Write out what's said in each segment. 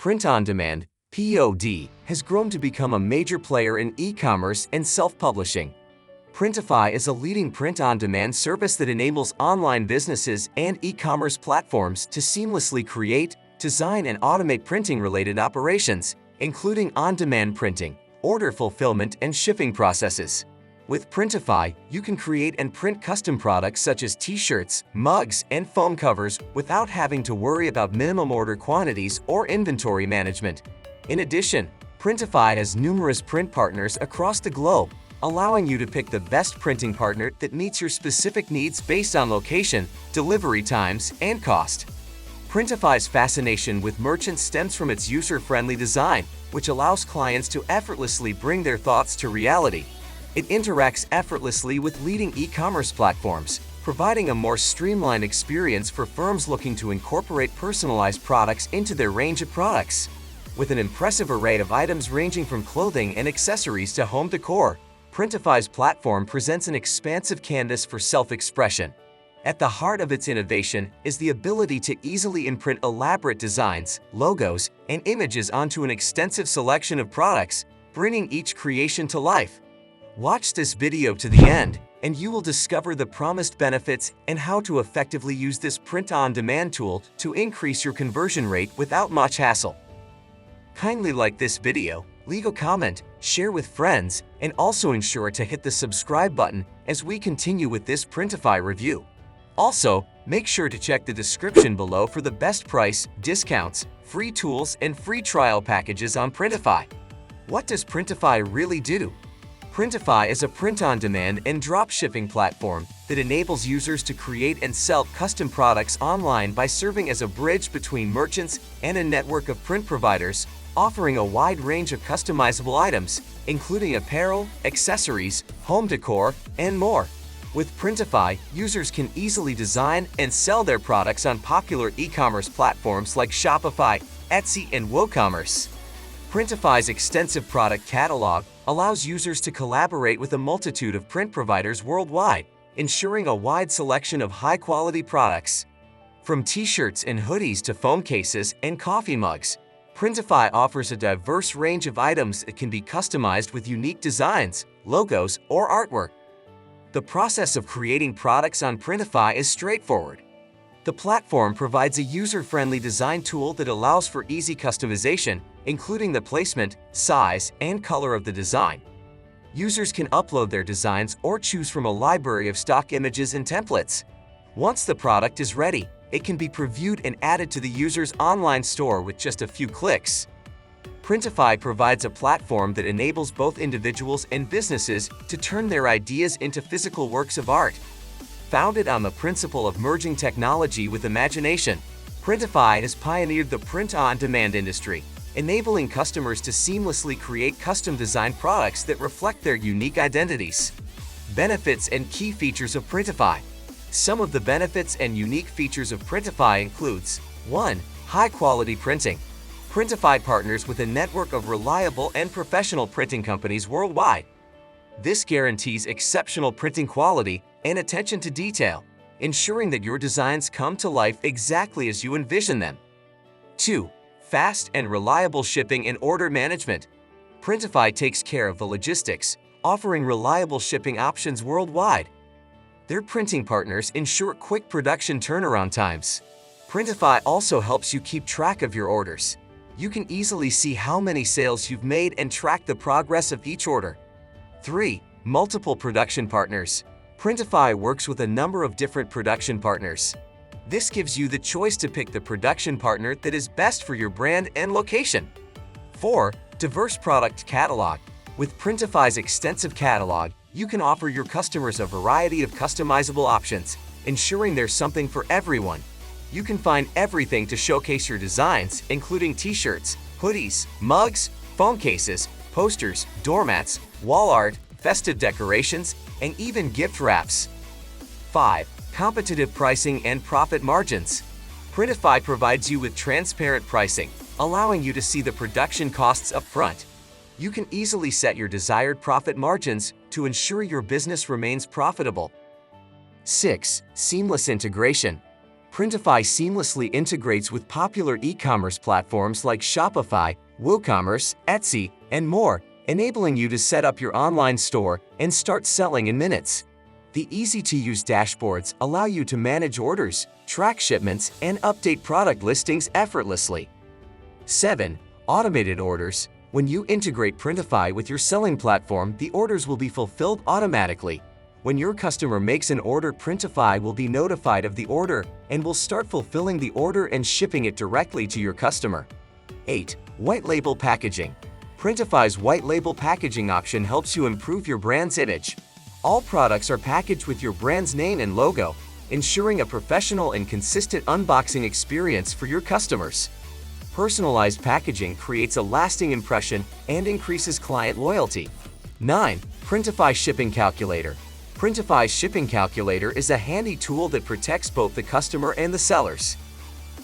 Print on demand (POD) has grown to become a major player in e-commerce and self-publishing. Printify is a leading print-on-demand service that enables online businesses and e-commerce platforms to seamlessly create, design, and automate printing-related operations, including on-demand printing, order fulfillment, and shipping processes. With Printify, you can create and print custom products such as t-shirts, mugs, and foam covers without having to worry about minimum order quantities or inventory management. In addition, Printify has numerous print partners across the globe, allowing you to pick the best printing partner that meets your specific needs based on location, delivery times, and cost. Printify's fascination with merchants stems from its user-friendly design, which allows clients to effortlessly bring their thoughts to reality. It interacts effortlessly with leading e-commerce platforms, providing a more streamlined experience for firms looking to incorporate personalized products into their range of products. With an impressive array of items ranging from clothing and accessories to home decor, Printify's platform presents an expansive canvas for self-expression. At the heart of its innovation is the ability to easily imprint elaborate designs, logos, and images onto an extensive selection of products, bringing each creation to life. Watch this video to the end, and you will discover the promised benefits and how to effectively use this print-on-demand tool to increase your conversion rate without much hassle. Kindly like this video, leave a comment, share with friends, and also ensure to hit the subscribe button as we continue with this Printify review. Also, make sure to check the description below for the best price, discounts, free tools, and free trial packages on Printify. What does Printify really do? Printify is a print-on-demand and drop-shipping platform that enables users to create and sell custom products online by serving as a bridge between merchants and a network of print providers, offering a wide range of customizable items, including apparel, accessories, home decor, and more. With Printify, users can easily design and sell their products on popular e-commerce platforms like Shopify, Etsy, and WooCommerce. Printify's extensive product catalog allows users to collaborate with a multitude of print providers worldwide, ensuring a wide selection of high-quality products. From t-shirts and hoodies to foam cases and coffee mugs, Printify offers a diverse range of items that can be customized with unique designs, logos, or artwork. The process of creating products on Printify is straightforward. The platform provides a user-friendly design tool that allows for easy customization, including the placement, size, and color of the design. Users can upload their designs or choose from a library of stock images and templates. Once the product is ready, it can be previewed and added to the user's online store with just a few clicks. Printify provides a platform that enables both individuals and businesses to turn their ideas into physical works of art. Founded on the principle of merging technology with imagination, Printify has pioneered the print-on-demand industry, enabling customers to seamlessly create custom-designed products that reflect their unique identities. Benefits and key features of Printify. Some of the benefits and unique features of Printify includes 1. High-quality printing. Printify partners with a network of reliable and professional printing companies worldwide. This guarantees exceptional printing quality and attention to detail, ensuring that your designs come to life exactly as you envision them. 2. Fast and reliable shipping and order management. Printify takes care of the logistics, offering reliable shipping options worldwide. Their printing partners ensure quick production turnaround times. Printify also helps you keep track of your orders. You can easily see how many sales you've made and track the progress of each order. 3. Multiple production partners. Printify works with a number of different production partners. This gives you the choice to pick the production partner that is best for your brand and location. 4. Diverse product catalog. With Printify's extensive catalog, you can offer your customers a variety of customizable options, ensuring there's something for everyone. You can find everything to showcase your designs, including t-shirts, hoodies, mugs, phone cases, posters, doormats, wall art, festive decorations, and even gift wraps. 5. Competitive pricing and profit margins. Printify provides you with transparent pricing, allowing you to see the production costs up front. You can easily set your desired profit margins to ensure your business remains profitable. 6. Seamless integration. Printify seamlessly integrates with popular e-commerce platforms like Shopify, WooCommerce, Etsy, and more, enabling you to set up your online store and start selling in minutes. The easy-to-use dashboards allow you to manage orders, track shipments, and update product listings effortlessly. 7. Automated orders. When you integrate Printify with your selling platform, the orders will be fulfilled automatically. When your customer makes an order, Printify will be notified of the order and will start fulfilling the order and shipping it directly to your customer. 8. White label packaging. Printify's white label packaging option helps you improve your brand's image. All products are packaged with your brand's name and logo, ensuring a professional and consistent unboxing experience for your customers. Personalized packaging creates a lasting impression and increases client loyalty. 9. Printify Shipping Calculator. Printify's Shipping Calculator is a handy tool that protects both the customer and the sellers.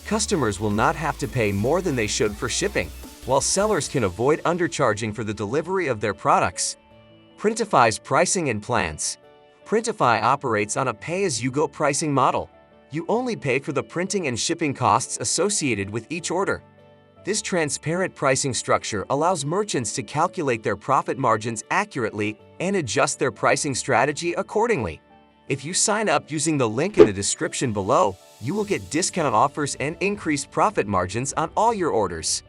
Customers will not have to pay more than they should for shipping, while sellers can avoid undercharging for the delivery of their products. Printify's pricing and plans. Printify operates on a pay-as-you-go pricing model. You only pay for the printing and shipping costs associated with each order. This transparent pricing structure allows merchants to calculate their profit margins accurately and adjust their pricing strategy accordingly. If you sign up using the link in the description below, you will get discount offers and increased profit margins on all your orders.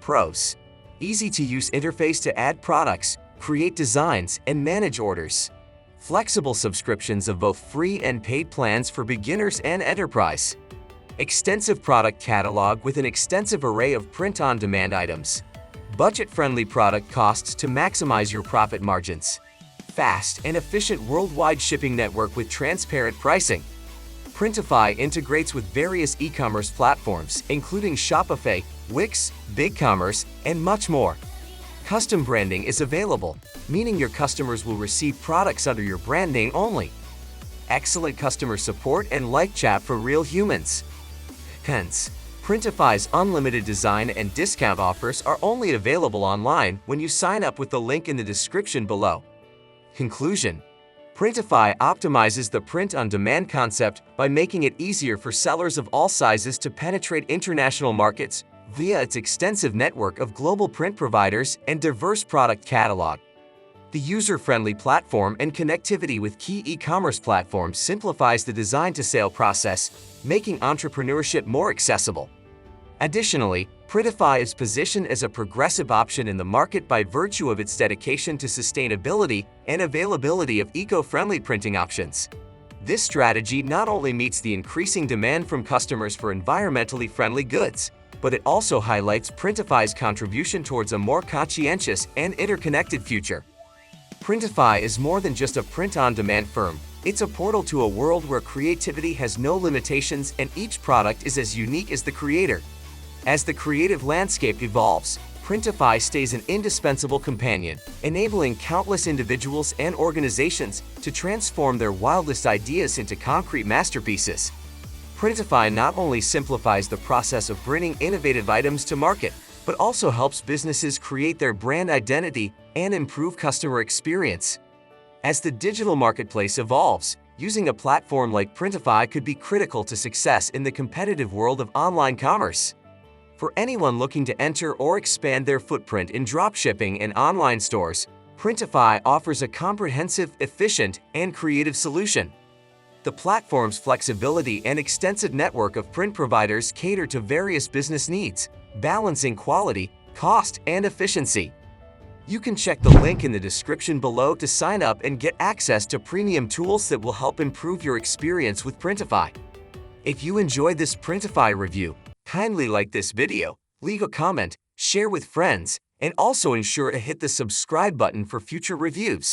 Pros. Easy-to-use interface to add products, create designs, and manage orders. Flexible subscriptions of both free and paid plans for beginners and enterprise. Extensive product catalog with an extensive array of print-on-demand items. Budget-friendly product costs to maximize your profit margins. Fast and efficient worldwide shipping network with transparent pricing. Printify integrates with various e-commerce platforms, including Shopify, Wix, BigCommerce, and much more. Custom branding is available, meaning your customers will receive products under your brand name only. Excellent customer support and live chat for real humans. Hence, Printify's unlimited design and discount offers are only available online when you sign up with the link in the description below. Conclusion. Printify optimizes the print-on-demand concept by making it easier for sellers of all sizes to penetrate international markets via its extensive network of global print providers and diverse product catalog. The user-friendly platform and connectivity with key e-commerce platforms simplifies the design-to-sale process, making entrepreneurship more accessible. Additionally, Printify is positioned as a progressive option in the market by virtue of its dedication to sustainability and availability of eco-friendly printing options. This strategy not only meets the increasing demand from customers for environmentally friendly goods, but it also highlights Printify's contribution towards a more conscientious and interconnected future. Printify is more than just a print-on-demand firm. It's a portal to a world where creativity has no limitations and each product is as unique as the creator. As the creative landscape evolves, Printify stays an indispensable companion, enabling countless individuals and organizations to transform their wildest ideas into concrete masterpieces. Printify not only simplifies the process of bringing innovative items to market, but also helps businesses create their brand identity and improve customer experience. As the digital marketplace evolves, using a platform like Printify could be critical to success in the competitive world of online commerce. For anyone looking to enter or expand their footprint in dropshipping and online stores, Printify offers a comprehensive, efficient, and creative solution. The platform's flexibility and extensive network of print providers cater to various business needs, balancing quality, cost, and efficiency. You can check the link in the description below to sign up and get access to premium tools that will help improve your experience with Printify. If you enjoyed this Printify review, kindly like this video, leave a comment, share with friends, and also ensure to hit the subscribe button for future reviews.